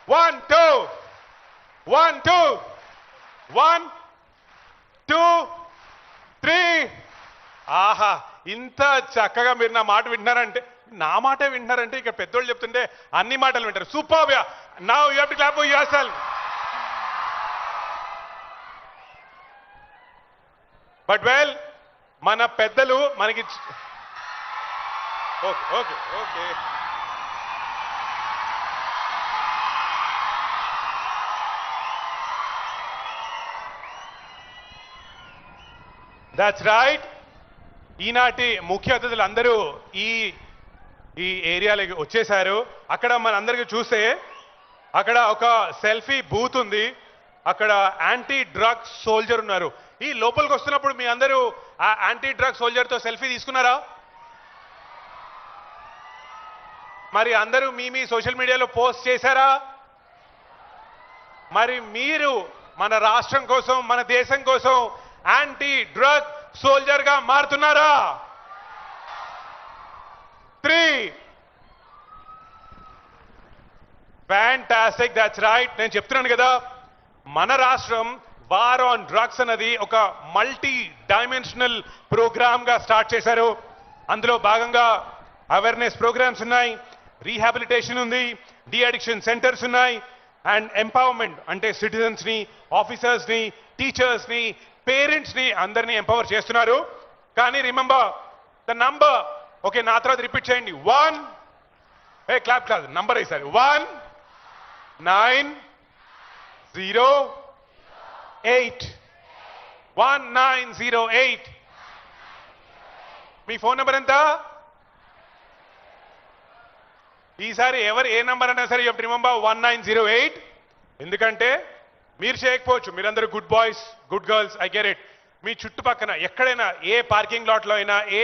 1 2 1 2 1 2 3. ఆహా, ఇంత చక్కగా మీరు నా మాట వింటున్నారంటే, నా మాటే వింటున్నారంటే ఇక పెద్దోళ్ళు చెప్తుంటే అన్ని మాటలు వింటారు. Super. Now you have to clap for yourself. But well, మన పెద్దలు మనకి okay okay okay that's right. ఈనాటి ముఖ్య అతిథులు అందరూ ఈ ఈ ఏరియాలోకి వచ్చేసారు. అక్కడ మనందరికీ చూస్తే అక్కడ ఒక సెల్ఫీ బూత్ ఉంది, అక్కడ యాంటీ డ్రగ్ సోల్జర్ ఉన్నారు. ఈ లోపలికి వస్తున్నప్పుడు మీ అందరూ ఆ యాంటీ డ్రగ్ సోల్జర్తో సెల్ఫీ తీసుకున్నారా? మరి అందరూ మీ సోషల్ మీడియాలో పోస్ట్ చేశారా? మరి మీరు మన రాష్ట్రం కోసం, మన దేశం కోసం యాంటీ డ్రగ్ సోల్జర్ గా మారుతున్నారా? 3. Fantastic, that's right. నేను చెప్తున్నాను కదా, మన రాష్ట్రం వార్ ఆన్ డ్రగ్స్ అన్నది ఒక మల్టీ డైమెన్షనల్ ప్రోగ్రామ్ గా స్టార్ట్ చేశారు. అందులో భాగంగా అవేర్నెస్ ప్రోగ్రామ్స్ ఉన్నాయి, రీహాబిలిటేషన్ ఉంది, డి అడిక్షన్ సెంటర్స్ ఉన్నాయి, అండ్ ఎంపవర్మెంట్ అంటే సిటిజన్స్ ని, ఆఫీసర్స్ ని, టీచర్స్ ని, పేరెంట్స్ ని అందరినీ ఎంపవర్ చేస్తున్నారు. కానీ రిమెంబర్ ద నంబర్. ఓకే, నా తర్వాత రిపీట్ చేయండి. 1 క్లాప్ కాదు, నంబర్ వేసారు. 1 9 0 8 1908. మీ ఫోన్ నెంబర్ ఎంత? ఈసారి ఎవరు ఏ నంబర్ అయినా సరే చెప్పండి, రిమెంబర్ 1908. ఎందుకంటే మీరు చేయకపోవచ్చు, మీరందరూ good boys, good girls, I get it. మీ చుట్టుపక్కన ఎక్కడైనా, ఏ పార్కింగ్ లాట్లో అయినా, ఏ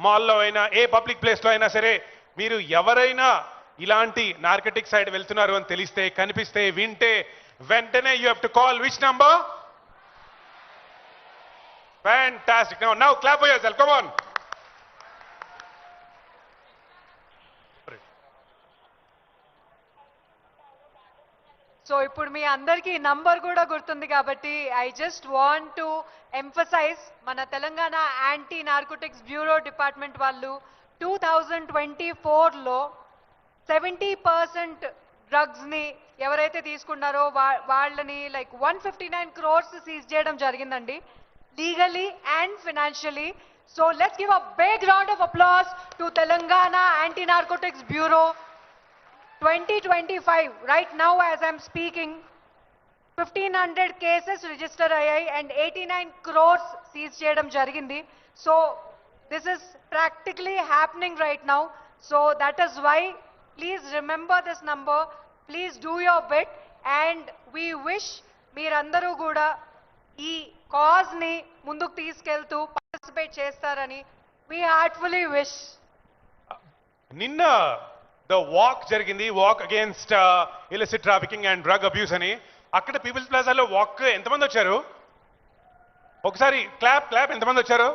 మాల్లో అయినా, ఏ పబ్లిక్ ప్లేస్లో అయినా సరే, మీరు ఎవరైనా ఇలాంటి నార్కటిక్ సైడ్ వెళ్తున్నారు అని తెలిస్తే, కనిపిస్తే, వింటే వెంటనే you have to call which number? Fantastic. Now clap for yourself, come on. So ఇప్పుడు మీ అందరికీ నంబర్ కూడా గుర్తుంది కాబట్టి I just want to emphasise, మన Telangana anti narcotics bureau department వాళ్ళు 2024లో 70% డ్రగ్స్ని ఎవరైతే తీసుకున్నారో వాళ్ళని లైక్ 159 crores సీజ్ చేయడం జరిగిందండి, legally and financially. So let's give a big round of applause to Telangana anti narcotics bureau 2025. Right now as I'm speaking, 1500 cases register అయ్యాయి and 89 crores seize చేయడం జరిగింది. So this is practically happening right now. So that is why please remember this number, please do your bit, and we wish మీరందరూ కూడా ఈ cause ని ముందుకు తీసుకెళ్తూ participate చేస్తారని we heartfully wish. నిన్న ద వాక్ జరిగింది, walk against illicit trafficking and drug abuse అని. అక్కడ పీపుల్స్ ప్లాజాలో వాక్ ఎంతమంది వచ్చారు? ఒకసారి క్లాప్ క్లాప్. ఎంతమంది వచ్చారు?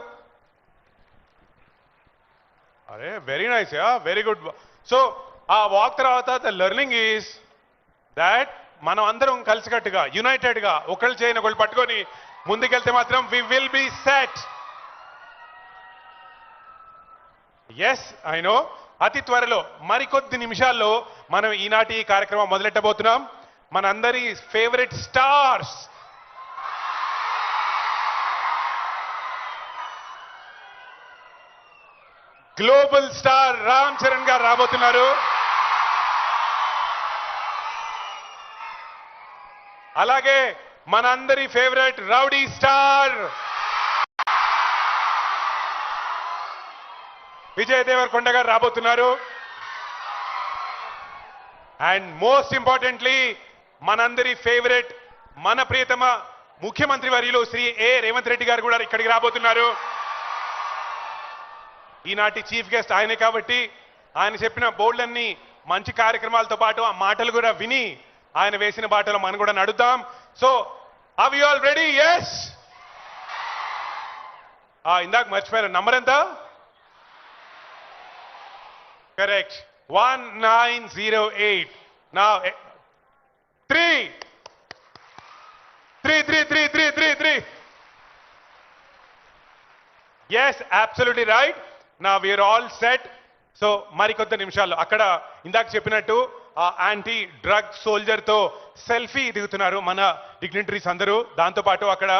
అరే very nice, very good. So ఆ వాక్ తర్వాత ద లెర్నింగ్ ఈజ్ దాట్ మనం అందరం కలిసికట్టుగా, యునైటెడ్ గా, ఒకళ్ళు చేయని ఒకళ్ళు పట్టుకొని ముందుకెళ్తే మాత్రం we will be set. Yes, I know. అతి త్వరలో మరికొద్ది నిమిషాల్లో మనం ఈనాటి కార్యక్రమం మొదలెట్టబోతున్నాం. మనందరి favourite stars, global star Ram Charan garu రాబోతున్నారు. అలాగే మనందరి favourite rowdy star Vijay Deverakonda garu రాబోతున్నారు. అండ్ మోస్ట్ ఇంపార్టెంట్లీ మనందరి ఫేవరెట్, మన ప్రియతమ ముఖ్యమంత్రి వర్యులు శ్రీ ఏ రేవంత్ రెడ్డి గారు కూడా ఇక్కడికి రాబోతున్నారు. ఈనాటి చీఫ్ గెస్ట్ ఆయనే కాబట్టి ఆయన చెప్పిన బోర్డులన్నీ మంచి కార్యక్రమాలతో పాటు ఆ మాటలు కూడా విని ఆయన వేసిన బాటలో మనం కూడా నడుద్దాం. So are you all ready? Yes. ఇందాక మర్చిపోయారు, నంబర్ ఎంత? కరెక్ట్, 1908. నా three three three three three three three yes absolutely right నా వీఆర్ ఆల్ సెట్. సో మరికొద్ది నిమిషాల్లో అక్కడ ఇందాక చెప్పినట్టు ఆ యాంటీ డ్రగ్ సోల్జర్ తో సెల్ఫీ దిగుతున్నారు మన డిగ్నిటరీస్ అందరూ. దాంతో పాటు అక్కడ